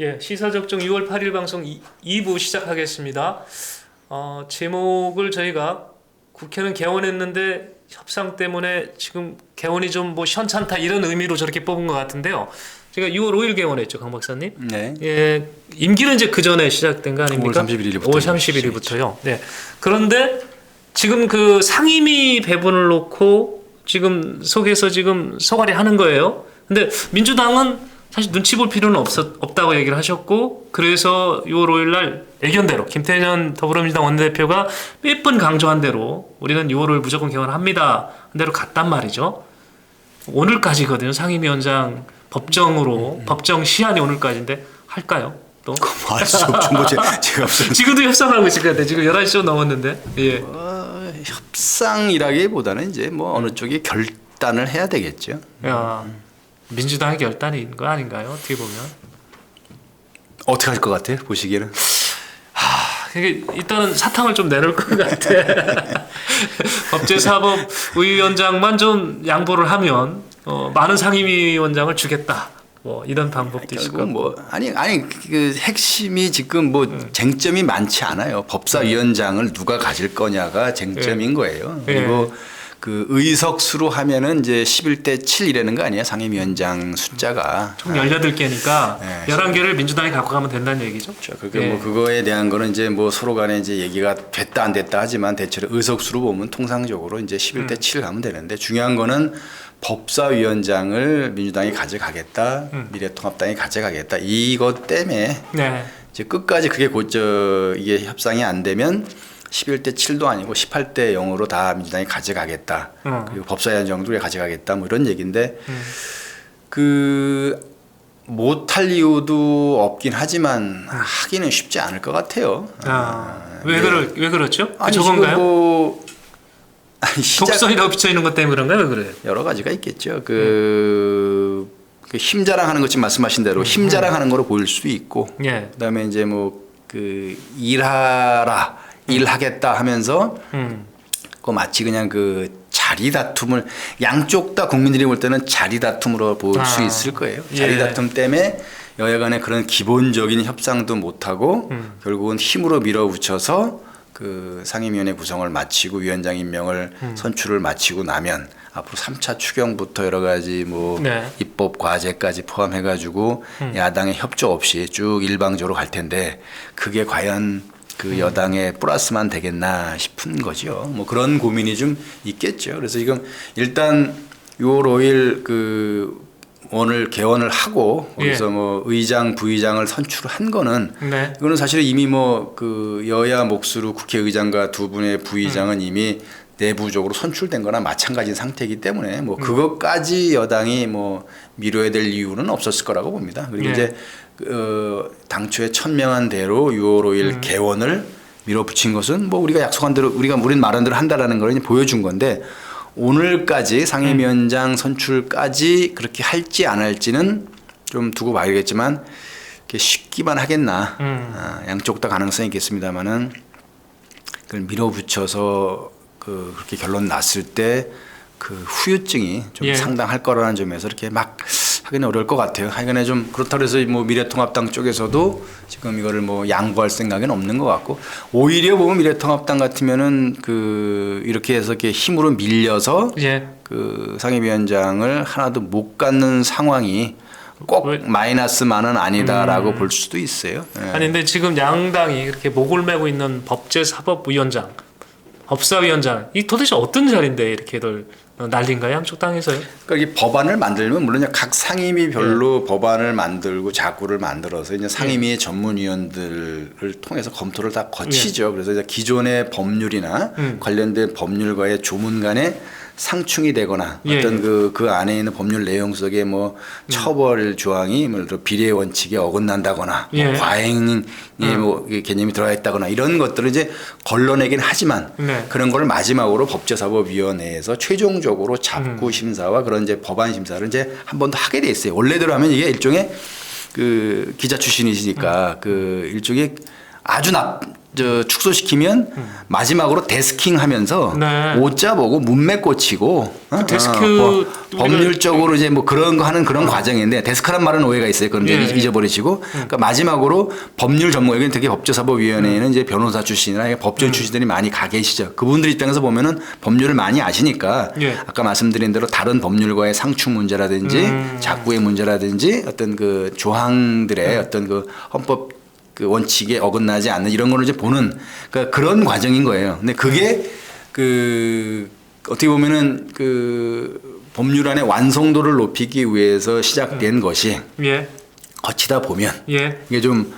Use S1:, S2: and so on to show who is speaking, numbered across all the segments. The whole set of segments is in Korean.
S1: 예, 시사적정 6월 8일 방송 2부 시작하겠습니다. 제목을 저희가 국회는 개원했는데 협상 때문에 지금 개원이 좀 뭐 현찮다 이런 의미로 저렇게 뽑은 것 같은데요. 제가 6월 5일 개원했죠, 강 박사님.
S2: 네.
S1: 예, 임기는 이제 그 전에 시작된 거 아닙니까?
S2: 5월 31일부터.
S1: 5월 31일부터요. 네. 그런데 지금 그 상임위 배분을 놓고 지금 속에서 지금 소갈이 하는 거예요. 근데 민주당은 사실 눈치 볼 필요는 없다고 얘기를 하셨고, 그래서 6월 5일 날 예견대로 김태년 더불어민주당 원내대표가 몇 번 강조한 대로 우리는 6월 5일 무조건 개원합니다 한 대로 갔단 말이죠. 오늘까지거든요. 상임위원장 법정으로 법정 시한이 오늘까지인데 할까요? 또?
S2: 알 수 없죠. 뭐 제가
S1: 지금도 협상하고 있을 것 같아요. 지금 11시 좀 넘었는데. 예.
S2: 협상이라기보다는 이제 뭐 어느 쪽이 결단을 해야 되겠죠.
S1: 야, 민주당의 결단인 거 아닌가요? 어떻게 보면.
S2: 어떻게 할 것 같아요? 보시기에는.
S1: 이게 일단은 사탕을 좀 내놓을 것 같아. 법제사법위원장만 좀 양보를 하면 많은 상임위원장을 주겠다. 뭐 이런 방법도 있을 거고.
S2: 뭐 아니 그 핵심이 지금 뭐 쟁점이 많지 않아요. 법사위원장을 누가 가질 거냐가 쟁점인 거예요. 그리고 그 의석수로 하면은 이제 11대 7이라는 거 아니에요? 상임위원장 숫자가.
S1: 총 18개니까 11개를 민주당이 갖고 가면 된다는 얘기죠.
S2: 그러니까 뭐 그거에 대한 거는 이제 뭐 서로 간에 이제 얘기가 됐다 안 됐다 하지만 대체로 의석수로 보면 통상적으로 이제 11대 7 가면 되는데 중요한 거는 법사위원장을 민주당이 가져가겠다, 미래통합당이 가져가겠다 이것 때문에 이제 끝까지 그게 이게 협상이 안 되면 11대 7도 아니고 18대 0으로 다 민주당이 가져가겠다. 그리고 법사위원장도 가져가겠다. 뭐 이런 얘기인데 그 못할 이유도 없긴 하지만 하기는 쉽지 않을 것 같아요.
S1: 왜 그렇죠?
S2: 아니
S1: 저건가요?
S2: 뭐
S1: 독선이 더 비쳐 있는 것 때문에 그런가요? 왜 그래요?
S2: 여러 가지가 있겠죠. 그 힘자랑하는 것 지금 말씀하신 대로 힘자랑하는 거로 보일 수도 있고, 그다음에 이제 뭐 그 일하겠다 하면서 그 마치 그냥 그 자리 다툼을 양쪽 다 국민들이 볼 때는 자리 다툼으로 볼 수 있을 거예요. 자리 다툼 때문에 여야 간에 그런 기본적인 협상도 못하고 결국은 힘으로 밀어붙여서 그 상임위원회 구성을 마치고 위원장 임명을 선출을 마치고 나면 앞으로 3차 추경부터 여러 가지 뭐 입법 과제까지 포함해가지고 야당의 협조 없이 쭉 일방적으로 갈 텐데 그게 과연 그 여당의 플러스만 되겠나 싶은 거죠. 뭐 그런 고민이 좀 있겠죠. 그래서 지금 일단 6월 5일 그 오늘 개원을 하고 거기서 뭐 의장, 부의장을 선출한 거는 이거는 사실 이미 뭐 그 여야 몫으로 국회의장과 두 분의 부의장은 이미 내부적으로 선출된 거나 마찬가지인 상태이기 때문에 뭐 그것까지 여당이 뭐 미뤄야 될 이유는 없었을 거라고 봅니다. 그리고 이제 당초에 천명한 대로 6월 5일 개원을 밀어붙인 것은 뭐 우리가 약속한 대로 우린 말한 대로 한다라는 걸 보여준 건데 오늘까지 상임위원장 선출까지 그렇게 할지 안 할지는 좀 두고 봐야겠지만 쉽기만 하겠나. 양쪽 다 가능성이 있겠습니다만은 그걸 밀어붙여서 그렇게 결론 났을 때 그 후유증이 좀 상당할 거라는 점에서 이렇게 막 하기는 어려울 것 같아요. 하여간에 좀 그렇다고 해서 뭐 미래통합당 쪽에서도 지금 이거를 뭐 양보할 생각은 없는 것 같고 오히려 보면 미래통합당 같으면은 그 이렇게 해서 이렇게 힘으로 밀려서 그 상임위원장을 하나도 못 갖는 상황이 꼭 마이너스만은 아니다라고 볼 수도 있어요.
S1: 아니 근데 지금 양당이 이렇게 목을 메고 있는 법제사법위원장, 법사위원장 이 도대체 어떤 자리인데 이렇게들 난린가요? 양쪽 당에서요?
S2: 그러니까 이 법안을 만들면 물론 각 상임위별로 법안을 만들고 자구를 만들어서 이제 상임위의 전문위원들을 통해서 검토를 다 거치죠. 그래서 이제 기존의 법률이나 관련된 법률과의 조문 간에 상충이 되거나 어떤 그 안에 있는 법률 내용 속에 뭐 처벌 조항이 뭐 비례 원칙에 어긋난다거나 뭐 과잉의 뭐 개념이 들어가 있다거나 이런 것들을 이제 걸러내긴 하지만 그런 걸 마지막으로 법제사법위원회에서 최종적으로 잡고 심사와 그런 이제 법안 심사를 이제 한 번 더 하게 돼 있어요. 원래대로 하면 이게 일종의 그 기자 출신이시니까 그 일종의 아주 축소시키면 마지막으로 데스킹하면서
S1: 네.
S2: 오자 보고 문맥 고치고
S1: 데스크
S2: 법률적으로 이제 뭐 그런 거 하는 그런 과정인데 데스크란 말은 오해가 있어요. 그건 이제 잊어버리시고 그러니까 마지막으로 법률 전문 여기는 되게 법조사법위원회에는 이제 변호사 출신이나 법조 출신들이 많이 가 계시죠. 그분들 입장에서 보면은 법률을 많이 아시니까 아까 말씀드린 대로 다른 법률과의 상충 문제라든지 작구의 문제라든지 어떤 그 조항들의 어떤 그 헌법 그 원칙에 어긋나지 않는 이런 거를 이제 보는 그러니까 그런 과정인 거예요. 근데 그게 그 어떻게 보면은 그 법률안의 완성도를 높이기 위해서 시작된 것이 거치다 보면 이게 좀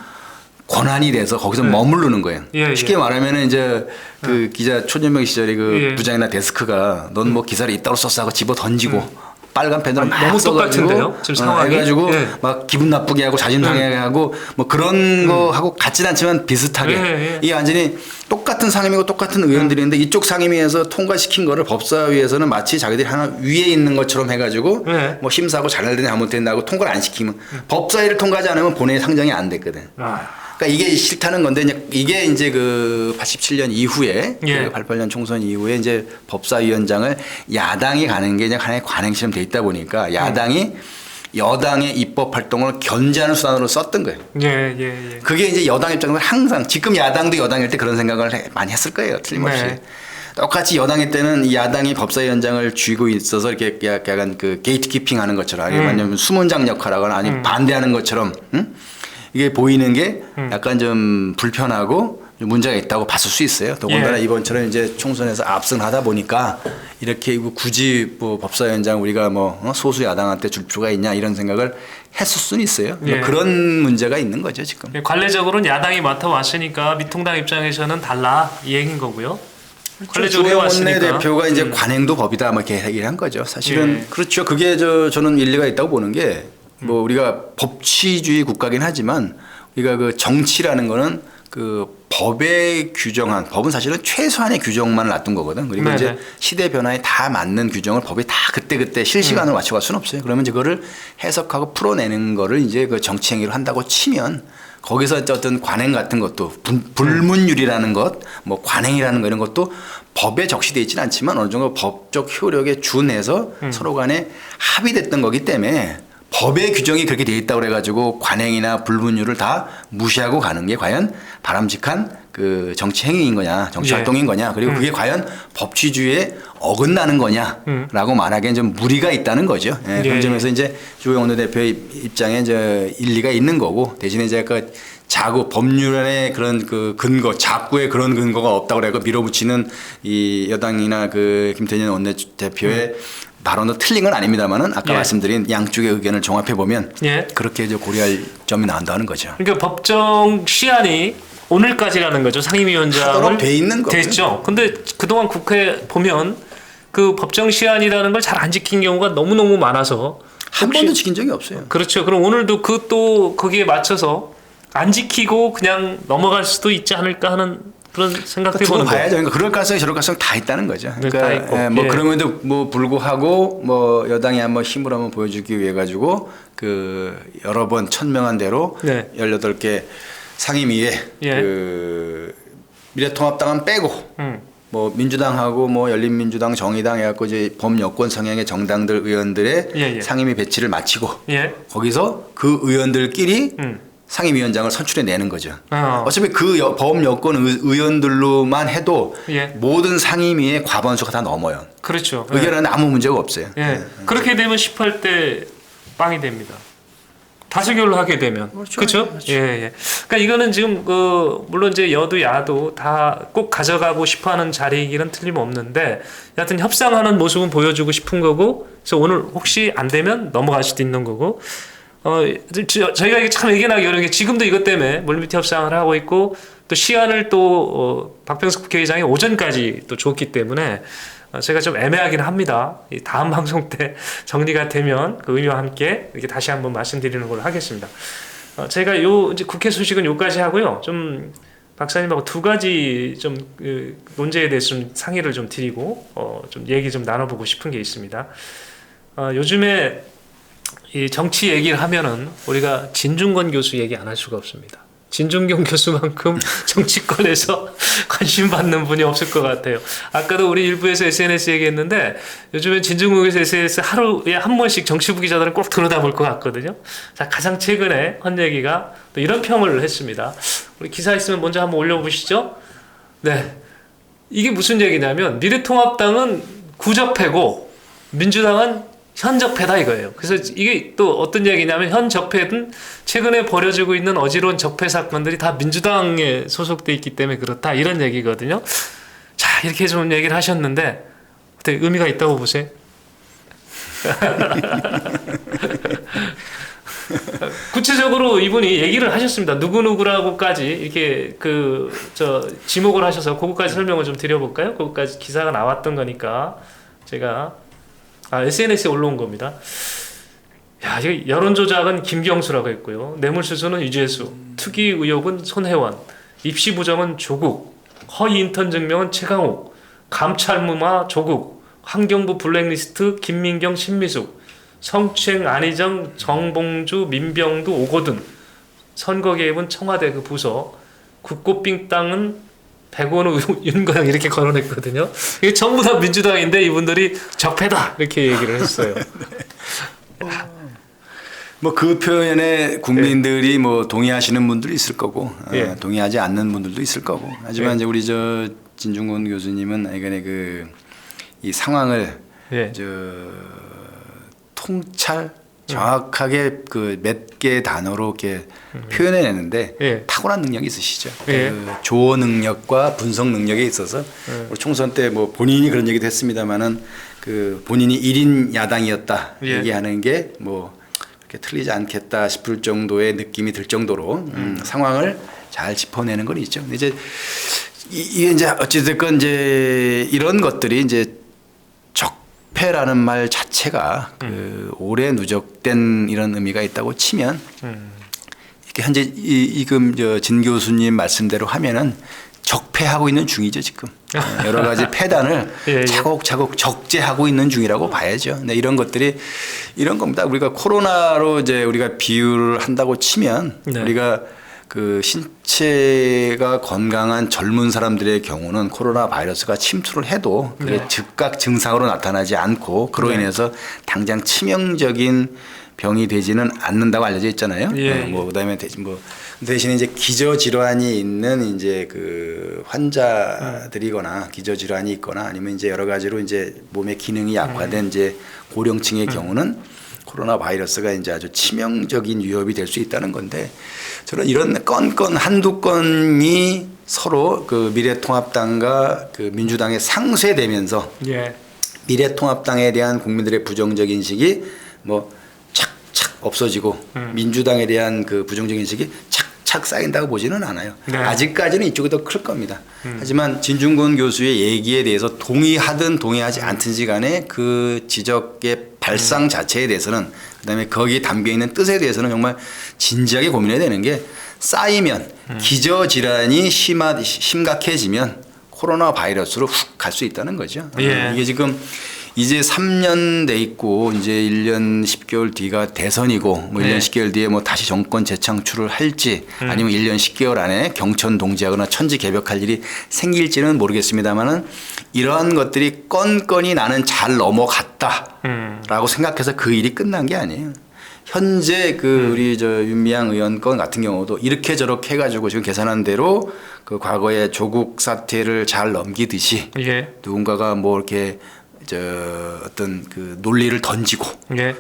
S2: 권한이 돼서 거기서 머무르는 거예요. 쉽게 말하면은 이제 그 기자 초전명 시절에 그 부장이나 데스크가 넌 뭐 기사를 이따로 썼어 하고 집어 던지고 빨간 펜으로 막
S1: 너무
S2: 써가지고
S1: 똑같은데요? 지금 상황이
S2: 해가지고 막 기분 나쁘게 하고 자존 상하게 하고 뭐 그런 거 하고 같진 않지만 비슷하게 이게 완전히 똑같은 상임이고 똑같은 의원들인데 이쪽 상임위에서 통과시킨 거를 법사위에서는 마치 자기들이 하나 위에 있는 것처럼 해가지고 뭐 심사하고 잘못됐네 잘못됐네 하고 통과를 안 시키면 법사위를 통과하지 않으면 본회의 상정이 안 됐거든. 그러니까 이게 싫다는 건데 이게 이제 그 87년 이후에 그 88년 총선 이후에 이제 법사위원장을 야당이 가는 게 그냥 하나의 관행처럼 돼 있다 보니까 야당이 여당의 입법 활동을 견제하는 수단으로 썼던 거예요. 그게 이제 여당 입장에서 항상 지금 야당도 여당일 때 그런 생각을 많이 했을 거예요. 틀림없이. 똑같이 여당일 때는 야당이 법사위원장을 쥐고 있어서 이렇게 약간 그 게이트키핑 하는 것처럼 아니면 수문장 역할하거나 아니면 반대하는 것처럼 이게 보이는 게 약간 좀 불편하고 문제가 있다고 봤을 수 있어요. 더군다나 이번처럼 이제 총선에서 압승하다 보니까 이렇게 굳이 뭐 법사위원장 우리가 뭐 소수 야당한테 줄 필요가 있냐 이런 생각을 했을 수는 있어요. 뭐 그런 문제가 있는 거죠 지금.
S1: 관례적으로는 야당이 맡아왔으니까 미통당 입장에서는 달라 이 얘기인 거고요.
S2: 관례적으로 원내대표가 이제 관행도 법이다 뭐 이렇게 얘기를 한 거죠. 사실은 그렇죠. 그게 저는 일리가 있다고 보는 게 뭐 우리가 법치주의 국가긴 하지만 우리가 그 정치라는 거는 그 법에 규정한 법은 사실은 최소한의 규정만 놔둔 거거든. 그리고 이제 시대 변화에 다 맞는 규정을 법이 다 그때 실시간으로 맞춰갈 수는 없어요. 그러면 이제 그거를 해석하고 풀어내는 거를 이제 그 정치 행위로 한다고 치면 거기서 어떤 관행 같은 것도 불문율이라는 것, 뭐 관행이라는 거 이런 것도 법에 적시되어 있지는 않지만 어느 정도 법적 효력에 준해서 서로 간에 합의됐던 거기 때문에 법의 규정이 그렇게 돼 있다고 그래가지고 관행이나 불문율을 다 무시하고 가는 게 과연 바람직한 그 정치 행위인 거냐, 정치 활동인 거냐, 그리고 그게 과연 법치주의에 어긋나는 거냐라고 말하기엔 좀 무리가 있다는 거죠. 그런 점에서 이제 주호영 원내대표의 입장에 이제 일리가 있는 거고 대신에 이제 그 자구 법률안의 그런 그 근거, 자구의 그런 근거가 없다고 그래서 밀어붙이는 이 여당이나 그 김태년 원내대표의 발언도 틀린 건 아닙니다만은 아까 말씀드린 양쪽의 의견을 종합해 보면 그렇게 이제 고려할 점이 나온다는 거죠.
S1: 그러니까 법정 시한이 오늘까지라는 거죠. 상임위원장을
S2: 돼 있는 거죠.
S1: 됐죠. 근데 그동안 국회 보면 그 법정 시한이라는 걸 잘 안 지킨 경우가 너무너무 많아서
S2: 한 번도 지킨 적이 없어요.
S1: 그렇죠. 그럼 오늘도 그 또 거기에 맞춰서 안 지키고 그냥 넘어갈 수도 있지 않을까 하는 그런 생각도 해보는 거예요.
S2: 봐야죠. 그러니까 그럴 가능성이 저럴 가능성이 다 있다는 거죠. 그러니까
S1: 다 있고.
S2: 뭐 그럼에도 뭐 불구하고 뭐 여당이 한번 힘을 한번 보여주기 위해 가지고 그 여러 번 천명한 대로 18개 상임위에 그 미래통합당은 빼고 뭐 민주당하고 뭐 열린민주당, 정의당 해갖고 이제 범여권 성향의 정당들 의원들의 상임위 배치를 마치고 거기서 그 의원들끼리 상임위원장을 선출해 내는 거죠. 어차피 그 범여권 의원들로만 해도 모든 상임위의 과반수가 다 넘어요.
S1: 그렇죠.
S2: 의결하는데 아무 문제가 없어요.
S1: 그렇게 되면 18대 빵이 됩니다. 다수결로 하게 되면 그렇죠. 그러니까 이거는 지금 그 물론 이제 여도 야도 다 꼭 가져가고 싶어하는 자리이기는 틀림없는데 여하튼 협상하는 모습은 보여주고 싶은 거고 그래서 오늘 혹시 안 되면 넘어갈 수도 있는 거고. 저희가 이게 참 얘기하기 어려운 게 지금도 이것 때문에 물밑 협상을 하고 있고 또 시한을 또 박병석 국회의장이 오전까지 또 줬기 때문에 제가 좀 애매하긴 합니다. 이 다음 방송 때 정리가 되면 그 의미와 함께 이렇게 다시 한번 말씀드리는 걸로 하겠습니다. 제가 요 이제 국회 소식은 요까지 하고요. 좀 박사님하고 두 가지 좀 그 문제에 대해서 좀 상의를 좀 드리고 좀 얘기 좀 나눠보고 싶은 게 있습니다. 요즘에 이 정치 얘기를 하면은 우리가 진중권 교수 얘기 안 할 수가 없습니다. 진중경 교수만큼 정치권에서 관심 받는 분이 없을 것 같아요. 아까도 우리 일부에서 SNS 얘기했는데 요즘엔 진중경 교수 SNS 하루에 한 번씩 정치부 기자들은 꼭 들여다볼 것 같거든요. 자, 가장 최근에 한 얘기가 또 이런 평을 했습니다. 우리 기사 있으면 먼저 한번 올려보시죠. 네, 이게 무슨 얘기냐면 미래통합당은 구적패고 민주당은 현적패다 이거예요. 그래서 이게 또 어떤 얘기냐면 현적패는 최근에 벌어지고 있는 어지러운 적폐 사건들이 다 민주당에 소속돼 있기 때문에 그렇다 이런 얘기거든요. 자, 이렇게 좀 얘기를 하셨는데 어떻게 의미가 있다고 보세요? 구체적으로 이분이 얘기를 하셨습니다. 누구누구라고까지 이렇게 지목을 하셔서 그거까지 설명을 좀 드려볼까요? 그거까지 기사가 나왔던 거니까 제가 SNS에 올라온 겁니다. 야, 이거 여론조작은 김경수라고 했고요. 뇌물수수는 유재수, 투기 의혹은 손혜원, 입시 부정은 조국, 허위 인턴 증명은 최강욱, 감찰무마 조국, 환경부 블랙리스트 김민경 신미숙, 성추행 안희정 정봉주 민병두 오거든, 선거 개입은 청와대 그 부서, 국고빙 땅은 백원우 윤거영 이렇게 거론했거든요. 이게 전부 다 민주당인데 이분들이 적폐다 이렇게 얘기를 했어요.
S2: 뭐 그 표현에 국민들이 뭐 동의하시는 분들이 있을 거고 동의하지 않는 분들도 있을 거고. 하지만 이제 우리 저 진중권 교수님은 이번에 이 상황을 통찰 정확하게 몇 개의 단어로 이렇게 표현해내는데 탁월한 능력이 있으시죠. 그 조어 능력과 분석 능력에 있어서 우리 총선 때 뭐 본인이 그런 얘기도 했습니다만은 그 본인이 1인 야당이었다 얘기하는 게 뭐 이렇게 틀리지 않겠다 싶을 정도의 느낌이 들 정도로 상황을 잘 짚어내는 건 있죠. 근데 이제 이게 이제 어찌됐건 이제 이런 것들이 이제 적폐라는 말 자체가 그 오래 누적된 이런 의미가 있다고 치면 이렇게 현재 지금 진 교수님 말씀대로 하면은 적폐하고 있는 중이죠 지금. 여러 가지 폐단을 차곡차곡 적재하고 있는 중이라고 봐야죠. 근데 이런 것들이 이런 겁니다. 우리가 코로나로 이제 우리가 비유를 한다고 치면 우리가 그 신체가 건강한 젊은 사람들의 경우는 코로나 바이러스가 침투를 해도 그게 즉각 증상으로 나타나지 않고 그로 인해서 당장 치명적인 병이 되지는 않는다고 알려져 있잖아요. 뭐 그다음에 대신에 이제 기저질환이 있는 이제 그 환자들이거나 기저질환이 있거나 아니면 이제 여러 가지로 이제 몸의 기능이 약화된 이제 고령층의 경우는 코로나 바이러스가 이제 아주 치명적인 위협이 될 수 있다는 건데 저는 이런 건건 한두 건이 서로 그 미래통합당과 그 민주당에 상쇄되면서 미래통합당에 대한 국민들의 부정적 인식이 뭐 착착 없어지고 민주당에 대한 그 부정적 인식이 착착 쌓인다고 보지는 않아요. 아직까지는 이쪽이 더 클 겁니다. 하지만 진중권 교수의 얘기에 대해서 동의하든 동의하지 않든지 간에 그 지적의 발상 자체에 대해서는 그다음에 거기에 담겨 있는 뜻에 대해서는 정말 진지하게 고민해야 되는 게 쌓이면 기저질환이 심각해지면 코로나 바이러스로 훅 갈 수 있다는 거죠. 이게 지금 이제 3년 돼 있고 이제 1년 10개월 뒤가 대선이고 뭐 1년 10개월 뒤에 뭐 다시 정권 재창출을 할지 아니면 1년 10개월 안에 경천 동지하거나 천지 개벽할 일이 생길지는 모르겠습니다만은 이러한 것들이 건건이 나는 잘 넘어갔다라고 생각해서 그 일이 끝난 게 아니에요. 현재 그 우리 저 윤미향 의원 건 같은 경우도 이렇게 저렇게 해가지고 지금 계산한 대로 그 과거에 조국 사태를 잘 넘기듯이 누군가가 뭐 이렇게 어떤 그 논리를 던지고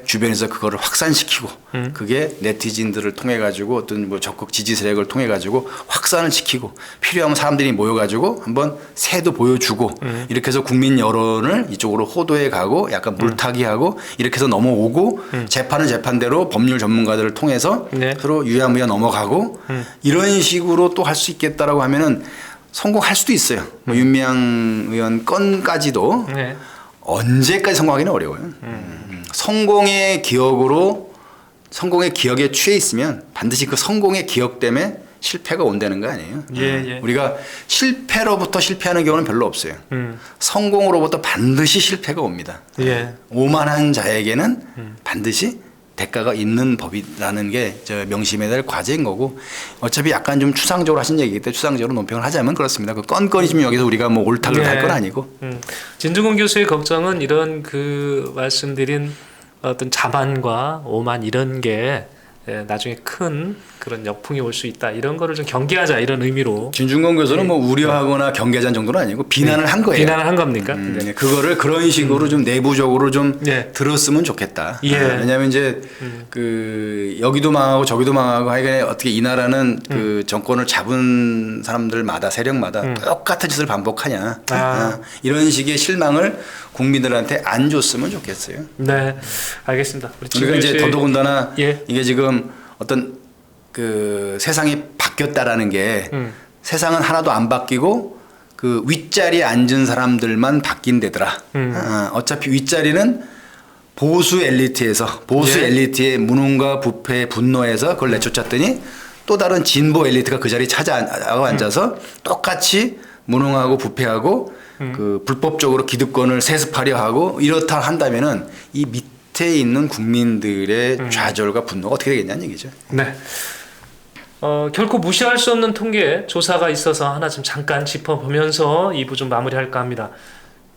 S2: 주변에서 그거를 확산시키고 그게 네티즌들을 통해 가지고 어떤 뭐 적극 지지 세력을 통해 가지고 확산을 시키고 필요하면 사람들이 모여 가지고 한번 새도 보여주고 이렇게 해서 국민 여론을 이쪽으로 호도해 가고 약간 물타기 하고 이렇게 해서 넘어오고 재판은 재판대로 법률 전문가들을 통해서 서로 유야무야 넘어가고 이런 식으로 또 할 수 있겠다라고 하면은 성공할 수도 있어요. 뭐 윤미향 의원 건까지도 언제까지 성공하기는 어려워요. 성공의 기억에 취해 있으면 반드시 그 성공의 기억 때문에 실패가 온다는 거 아니에요. 우리가 실패로부터 실패하는 경우는 별로 없어요. 성공으로부터 반드시 실패가 옵니다. 오만한 자에게는 반드시 대가가 있는 법이라는 게 저 명심해야 될 과제인 거고 어차피 약간 좀 추상적으로 하신 얘기이기 때문에 추상적으로 논평을 하자면 그렇습니다. 그 건건이 지금 여기서 우리가 뭐 옳다 그렇다 할 건 아니고.
S1: 진중권 교수의 걱정은 이런 그 말씀드린 어떤 자만과 오만 이런 게 나중에 큰 그런 역풍이 올 수 있다 이런 거를 좀 경계하자 이런 의미로
S2: 진중권 교수는 뭐 우려하거나 경계자는 정도는 아니고 비난을 한 거예요.
S1: 비난을 한 겁니까? 네.
S2: 그거를 그런 식으로 좀 내부적으로 좀 들었으면 좋겠다. 왜냐하면 이제 그 여기도 망하고 저기도 망하고 하여간 어떻게 이 나라는 그 정권을 잡은 사람들마다 세력마다 똑같은 짓을 반복하냐 이런 식의 실망을 국민들한테 안 줬으면 좋겠어요.
S1: 네, 알겠습니다.
S2: 우리가 이제 더더군다나 이게 지금 어떤 그 세상이 바뀌었다라는 게 세상은 하나도 안 바뀌고 그 윗자리에 앉은 사람들만 바뀐 데더라. 어차피 윗자리는 보수 엘리트에서 보수 엘리트의 무능과 부패 분노에서 그걸 내쫓았더니 또 다른 진보 엘리트가 그 자리에 찾아가고 앉아서 똑같이 무능하고 부패하고 그 불법적으로 기득권을 세습하려 하고 이렇다 한다면은 이 밑에 있는 국민들의 좌절과 분노가 어떻게 되겠냐는 얘기죠.
S1: 네. 결코 무시할 수 없는 통계 조사가 있어서 하나 좀 잠깐 짚어보면서 2부 좀 마무리할까 합니다.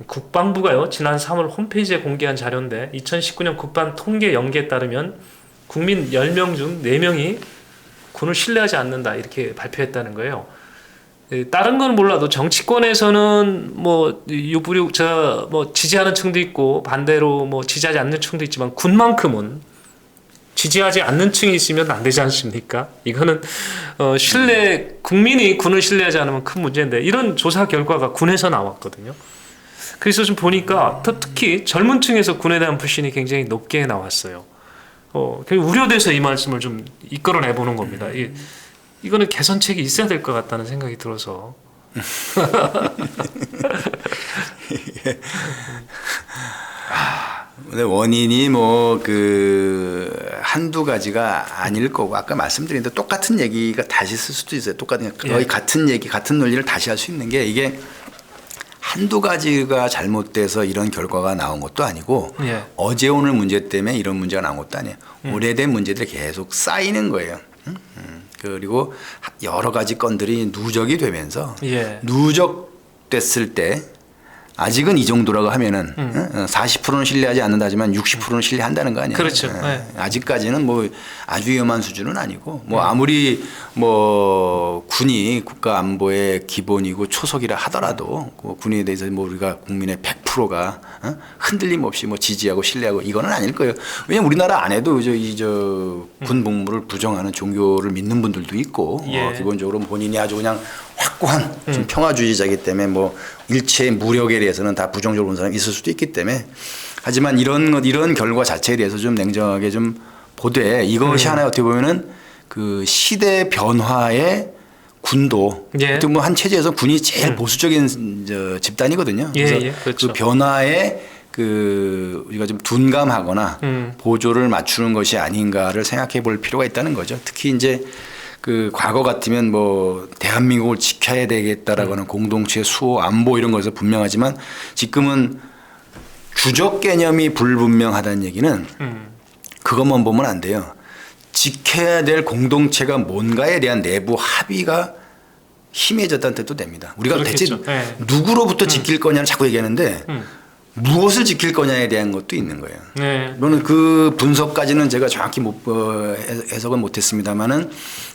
S1: 국방부가요 지난 3월 홈페이지에 공개한 자료인데 2019년 국방 통계 연계에 따르면 국민 10명 중 4명이 군을 신뢰하지 않는다 이렇게 발표했다는 거예요. 다른 건 몰라도 정치권에서는 뭐 유부력 뭐 지지하는 층도 있고 반대로 뭐 지지하지 않는 층도 있지만 군만큼은 지지하지 않는 층이 있으면 안 되지 않습니까? 이거는 국민이 군을 신뢰하지 않으면 큰 문제인데 이런 조사 결과가 군에서 나왔거든요. 그래서 좀 보니까 특히 젊은 층에서 군에 대한 불신이 굉장히 높게 나왔어요. 우려돼서 이 말씀을 좀 이끌어내 보는 겁니다. 이거는 개선책이 있어야 될 것 같다는 생각이 들어서.
S2: 근데 원인이 뭐 그 한두 가지가 아닐 거고 아까 말씀드린 대로 똑같은 얘기가 다시 쓸 수도 있어요. 거의 같은 얘기, 같은 논리를 다시 할 수 있는 게 이게 한두 가지가 잘못돼서 이런 결과가 나온 것도 아니고 어제 오늘 문제 때문에 이런 문제가 나온 것도 아니에요. 오래된 문제들이 계속 쌓이는 거예요. 그리고 여러 가지 건들이 누적이 되면서 누적됐을 때 아직은 이 정도라고 하면은 40%는 신뢰하지 않는다지만 60%는 신뢰한다는 거 아니에요.
S1: 그렇죠.
S2: 아직까지는 뭐 아주 위험한 수준은 아니고 뭐 아무리 뭐 군이 국가 안보의 기본이고 초석이라 하더라도 그 군에 대해서 뭐 우리가 국민의 100%가 흔들림 없이 뭐 지지하고 신뢰하고 이거는 아닐 거예요. 왜냐면 우리나라 안에도 군 복무를 부정하는 종교를 믿는 분들도 있고 기본적으로 본인이 아주 그냥 확고한 좀 평화주의자이기 때문에 뭐 일체의 무력에 대해서는 다 부정적으로 본 사람이 있을 수도 있기 때문에 하지만 이런 결과 자체에 대해서 좀 냉정하게 좀 보되 이것이 하나의 어떻게 보면은 그 시대 변화의 군도 어떻게 보면 한 체제에서 군이 제일 보수적인 집단이거든요. 그래서
S1: 그렇죠.
S2: 그 변화에 그 우리가 좀 둔감하거나 보조를 맞추는 것이 아닌가를 생각해 볼 필요가 있다는 거죠. 특히 이제 그 과거 같으면 뭐 대한민국을 지켜야 되겠다라고 하는 공동체 수호 안보 이런 것에서 분명하지만 지금은 주적 개념이 불분명하다는 얘기는 그것만 보면 안 돼요. 지켜야 될 공동체가 뭔가에 대한 내부 합의가 희미해졌다는 뜻도 됩니다. 우리가
S1: 그렇겠죠.
S2: 대체 누구로부터 지킬 거냐를 자꾸 얘기하는데 무엇을 지킬 거냐에 대한 것도 있는 거예요. 물론 그 분석까지는 제가 정확히 해석은 못했습니다만은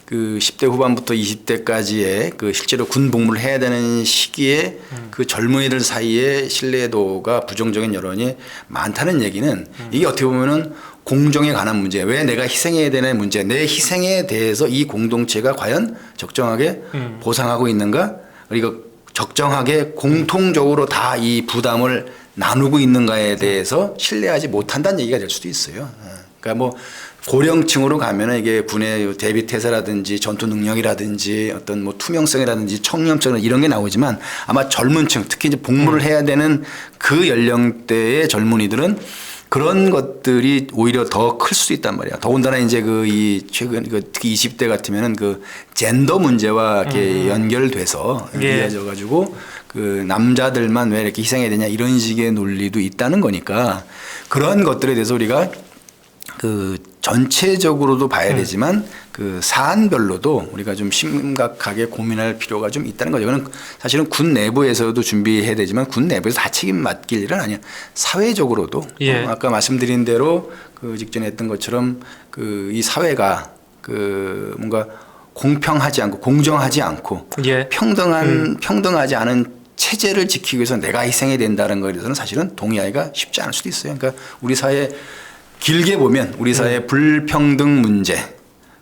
S2: 그 10대 후반부터 20대까지의 그 실제로 군 복무를 해야 되는 시기에 그 젊은이들 사이에 신뢰도가 부정적인 여론이 많다는 얘기는 이게 어떻게 보면은 공정에 관한 문제, 왜 내가 희생해야 되는 문제, 내 희생에 대해서 이 공동체가 과연 적정하게 보상하고 있는가, 그리고 적정하게 공통적으로 다 이 부담을 나누고 있는가에 대해서 신뢰하지 못한다는 얘기가 될 수도 있어요. 그러니까 뭐 고령층으로 가면은 이게 군의 대비 태세라든지 전투 능력이라든지 어떤 뭐 투명성이라든지 청렴성 이런 게 나오지만 아마 젊은층, 특히 이제 복무를 해야 되는 그 연령대의 젊은이들은 그런 것들이 오히려 더 클 수도 있단 말이야. 더군다나 이제 최근 특히 20대 같으면은 그 젠더 문제와 이렇게 연결돼서 이어져 가지고 그 남자들만 왜 이렇게 희생해야 되냐 이런 식의 논리도 있다는 거니까 그런 것들에 대해서 우리가 그 전체적으로도 봐야 되지만 그 사안별로도 우리가 좀 심각하게 고민할 필요가 좀 있다는 거죠. 이거는 사실은 군 내부에서도 준비해야 되지만 군 내부에서 다 책임 맡길 일은 아니야. 사회적으로도
S1: 예.
S2: 아까 말씀드린 대로 그 직전에 했던 것처럼 그 이 사회가 그 뭔가 공평하지 않고 공정하지 않고
S1: 예.
S2: 평등하지 않은 체제를 지키기 위해서 내가 희생해야 된다는 것에 대해서는 사실은 동의하기가 쉽지 않을 수도 있어요. 그러니까 우리 사회 길게 보면 우리 사회 불평등 문제,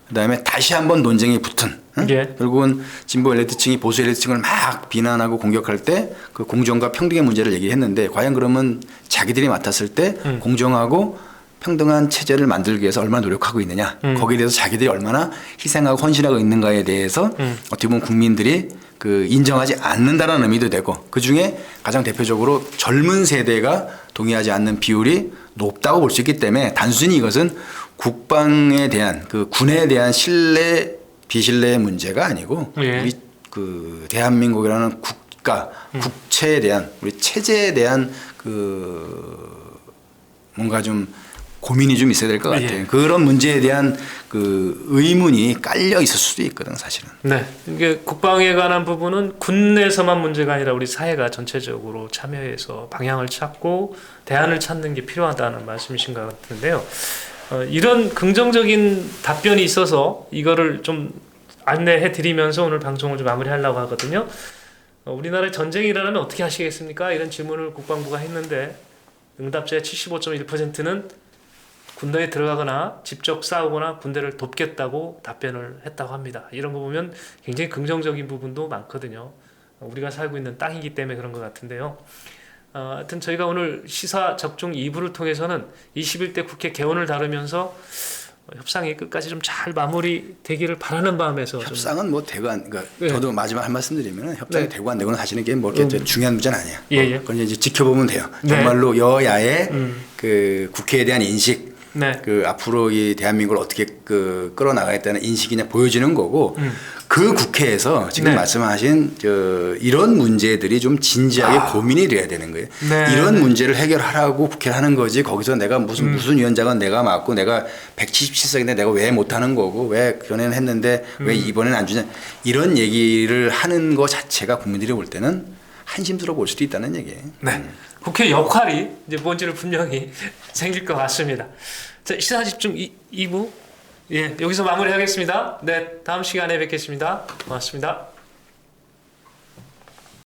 S2: 그다음에 다시 한번 논쟁이 붙은, 응?
S1: 예.
S2: 결국은 진보 엘리트층이 보수 엘리트층을 막 비난하고 공격할 때 그 공정과 평등의 문제를 얘기했는데 과연 그러면 자기들이 맡았을 때 공정하고 평등한 체제를 만들기 위해서 얼마나 노력하고 있느냐, 거기에 대해서 자기들이 얼마나 희생하고 헌신하고 있는가에 대해서 어떻게 보면 국민들이 그 인정하지 않는다는 의미도 되고, 그 중에 가장 대표적으로 젊은 세대가 동의하지 않는 비율이 높다고 볼 수 있기 때문에 단순히 이것은 국방에 대한 그 군에 대한 신뢰 비신뢰의 문제가 아니고
S1: 예.
S2: 우리 그 대한민국이라는 국가 국체에 대한 우리 체제에 대한 그 뭔가 좀 고민이 좀 있어야 될 것 같아요.
S1: 예.
S2: 그런 문제에 대한 그 의문이 깔려 있을 수도 있거든 사실은.
S1: 네, 이게 국방에 관한 부분은 군내에서만 문제가 아니라 우리 사회가 전체적으로 참여해서 방향을 찾고 대안을 찾는 게 필요하다는 말씀이신 것 같은데요. 이런 긍정적인 답변이 있어서 이거를 좀 안내해 드리면서 오늘 방송을 좀 마무리하려고 하거든요. 우리나라에 전쟁이 일어나면 어떻게 하시겠습니까? 이런 질문을 국방부가 했는데 응답자의 75.1%는 군대에 들어가거나 직접 싸우거나 군대를 돕겠다고 답변을 했다고 합니다. 이런 거 보면 굉장히 긍정적인 부분도 많거든요. 우리가 살고 있는 땅이기 때문에 그런 것 같은데요. 하여튼 저희가 오늘 시사 접종 2부를 통해서는 21대 국회 개원을 다루면서 협상이 끝까지 좀 잘 마무리되기를 바라는 마음에서
S2: 협상은 뭐 되고 안, 그러니까
S1: 네.
S2: 저도 마지막 한 말씀 드리면 협상이
S1: 네.
S2: 되고 안 되고는 사실은 이게 뭐 이렇게 중요한 문제는 아니에요.
S1: 예, 예.
S2: 그건 이제 지켜보면 돼요.
S1: 네.
S2: 정말로 여야의 그 국회에 대한 인식,
S1: 네.
S2: 그 앞으로 이 대한민국을 어떻게 그 끌어나가겠다는 인식이 그냥 보여지는 거고, 그 국회에서 지금
S1: 네.
S2: 말씀하신 이런 문제들이 좀 진지하게 고민이 돼야 되는 거예요.
S1: 네.
S2: 이런 문제를 해결하라고 국회를 하는 거지, 거기서 내가 무슨 위원장은 내가 맡고 내가 177석인데 내가 왜 못하는 거고 왜 전에는 했는데 왜 이번에는 안 주냐, 이런 얘기를 하는 거 자체가 국민들이 볼 때는 한심스러워 볼 수도 있다는 얘기예요.
S1: 네. 국회 역할이 이제 뭔지를 분명히 생길 것 같습니다. 자, 시사 집중 2부 예, 여기서 마무리하겠습니다. 네, 다음 시간에 뵙겠습니다. 고맙습니다.